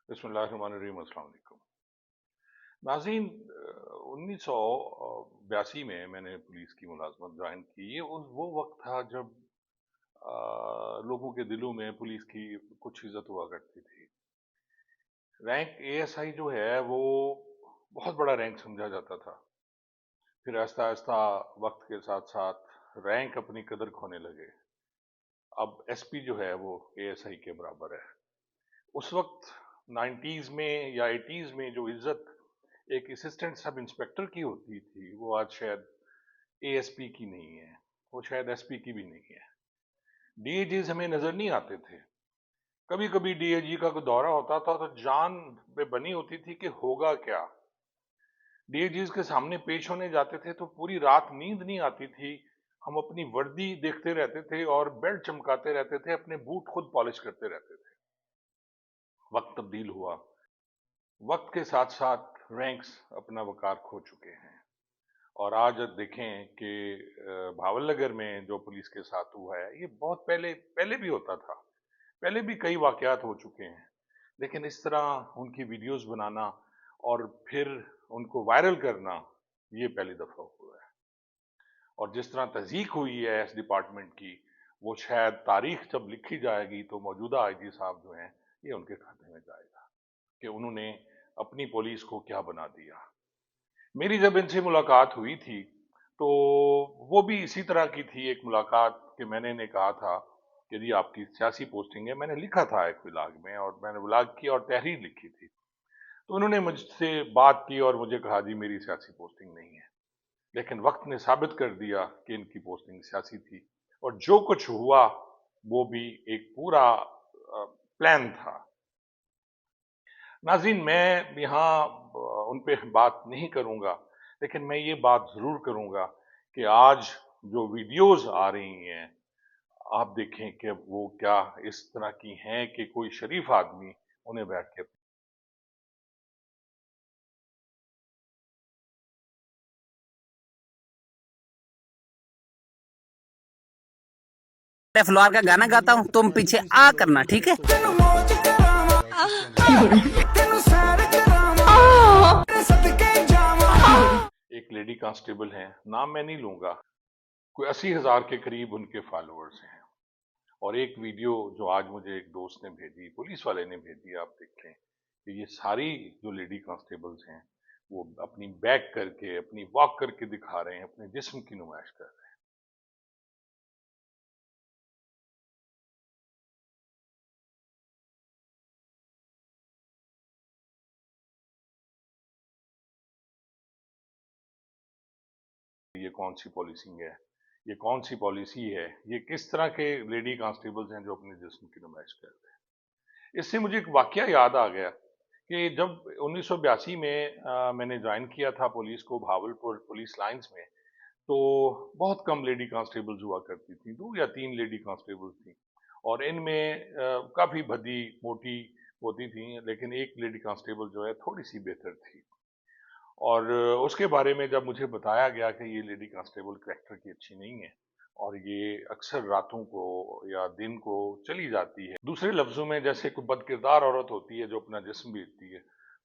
बिस्मिल्लाहिर्रहमानिर्रहीम। अस्सलाम वालेकुम नाज़रीन। 1982 में मैंने पुलिस की मुलाजमत ज्वाइन की। ये वो वक्त था जब लोगों के दिलों में पुलिस की कुछ इज्जत हुआ करती थी। रैंक एएसआई जो है वो बहुत बड़ा रैंक समझा जाता था। फिर आहिस्ता आहिस्ता वक्त के साथ साथ रैंक अपनी कदर खोने लगे। अब एसपी जो है वो एएसआई के बराबर है। उस वक्त 90s में या 80s में जो इज्जत एक असिस्टेंट सब इंस्पेक्टर की होती थी, वो आज शायद एएसपी की नहीं है, वो शायद एसपी की भी नहीं है। डीएजीज हमें नजर नहीं आते थे। कभी कभी डीएजी का कोई दौरा होता था तो जान पे बनी होती थी कि होगा क्या। डीएजीज के सामने पेश होने जाते थे तो पूरी रात नींद नहीं आती थी। हम अपनी वर्दी देखते रहते थे और बेल्ट चमकाते रहते थे, अपने बूट खुद पॉलिश करते रहते थे। वक्त तब्दील हुआ। वक्त के साथ साथ रैंक्स अपना वकार खो चुके हैं। और आज देखें कि भावलनगर में जो पुलिस के साथ हुआ है, ये बहुत पहले पहले भी होता था। पहले भी कई वाकयात हो चुके हैं, लेकिन इस तरह उनकी वीडियोस बनाना और फिर उनको वायरल करना, ये पहली दफा हुआ है। और जिस तरह तज़ीक हुई है इस डिपार्टमेंट की, वो शायद तारीख जब लिखी जाएगी तो मौजूदा आईजी साहब जो हैं, ये उनके खाते में जाएगा कि उन्होंने अपनी पुलिस को क्या बना दिया। मेरी जब इनसे मुलाकात हुई थी तो वो भी इसी तरह की थी एक मुलाकात कि मैंने इन्हें कहा था कि जी आपकी सियासी पोस्टिंग है। मैंने लिखा था एक ब्लॉग में, और मैंने ब्लॉग की और तहरीर लिखी थी। तो उन्होंने मुझसे बात की और मुझे कहा जी मेरी सियासी पोस्टिंग नहीं है। लेकिन वक्त ने साबित कर दिया कि इनकी पोस्टिंग सियासी थी, और जो कुछ हुआ वो भी एक पूरा प्लान था। नाज़रीन, मैं यहाँ उन पे बात नहीं करूँगा, लेकिन मैं ये बात ज़रूर करूँगा कि आज जो वीडियोज़ आ रही हैं, आप देखें कि वो क्या इस तरह की हैं कि कोई शरीफ आदमी उन्हें बैठ के मैं फ्लोर का गाना गाता हूँ, तुम पीछे आ करना, ठीक है। एक लेडी कांस्टेबल हैं, नाम मैं नहीं लूँगा, कोई 80,000 के करीब उनके फॉलोअर्स हैं। और एक वीडियो जो आज मुझे एक दोस्त ने भेजी, पुलिस वाले ने भेजी, आप देखें कि ये सारी जो लेडी कांस्टेबल्स हैं वो अपनी बैक करके, अपनी वॉक करके दिखा रहे हैं, अपने जिस्म की नुमाइश कर रहे हैं। ये कौन सी पॉलिसिंग है, ये कौन सी पॉलिसी है, ये किस तरह के लेडी कांस्टेबल्स हैं जो अपने जिस्म की नुमाइश कर रहे हैं। इससे मुझे एक वाकया याद आ गया कि जब 1982 में मैंने ज्वाइन किया था पुलिस को भावलपुर पुलिस लाइंस में, तो बहुत कम लेडी कांस्टेबल्स हुआ करती थी, 2 या 3 लेडी कांस्टेबल्स थी। और इनमें काफ़ी भद्दी मोटी होती थी, लेकिन एक लेडी कांस्टेबल जो है थोड़ी सी बेहतर थी। और उसके बारे में जब मुझे बताया गया कि ये लेडी कांस्टेबल कैरेक्टर की अच्छी नहीं है और ये अक्सर रातों को या दिन को चली जाती है, दूसरे लफ्जों में जैसे कोई बदकिरदार औरत होती है जो अपना जिस्म बेचती है,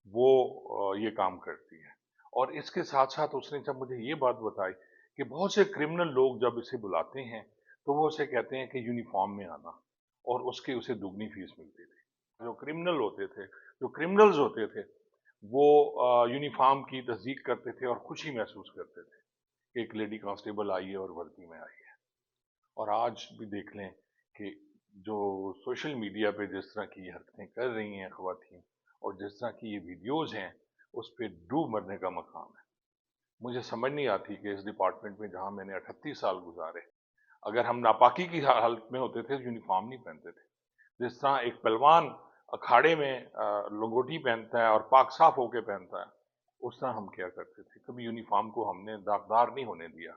वो ये काम करती है। और इसके साथ साथ उसने जब मुझे ये बात बताई कि बहुत से क्रिमिनल लोग जब इसे बुलाते हैं तो वो उसे कहते हैं कि यूनिफॉर्म में आना, और उसकी उसे दुगनी फीस मिलती थी। जो क्रिमिनल होते थे, जो क्रिमिनल्स होते थे, वो यूनिफॉर्म की तस्दीक करते थे और खुशी महसूस करते थे कि एक लेडी कांस्टेबल आई है और वर्दी में आई है। और आज भी देख लें कि जो सोशल मीडिया पे जिस तरह की हरकतें कर रही हैं ख़वातीन, और जिस तरह की ये वीडियोज़ हैं, उस पर डूब मरने का मकाम है। मुझे समझ नहीं आती कि इस डिपार्टमेंट में जहाँ मैंने 38 साल गुजारे, अगर हम नापाकी की हालत में होते थे यूनिफॉर्म नहीं पहनते थे। जिस तरह एक पहलवान अखाड़े में लंगोटी पहनता है और पाक साफ होके पहनता है, उस तरह हम क्या करते थे। कभी यूनिफॉर्म को हमने दागदार नहीं होने दिया।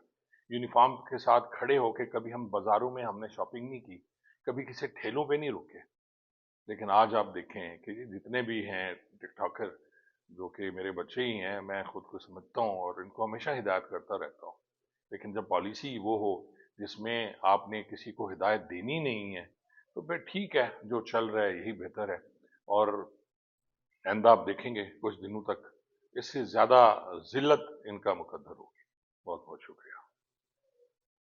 यूनिफॉर्म के साथ खड़े होके कभी हम बाजारों में हमने शॉपिंग नहीं की, कभी किसी ठेलों पे नहीं रुके। लेकिन आज आप देखें कि जितने भी हैं टिकटॉकर, जो कि मेरे बच्चे ही हैं, मैं खुद को समझता हूँ और इनको हमेशा हिदायत करता रहता हूँ। लेकिन जब पॉलिसी वो हो जिसमें आपने किसी को हिदायत देनी नहीं है, तो फिर ठीक है, जो चल रहा है यही बेहतर है। और आइंदा आप देखेंगे कुछ दिनों तक इससे ज्यादा जिल्लत इनका मुकद्दर होगी.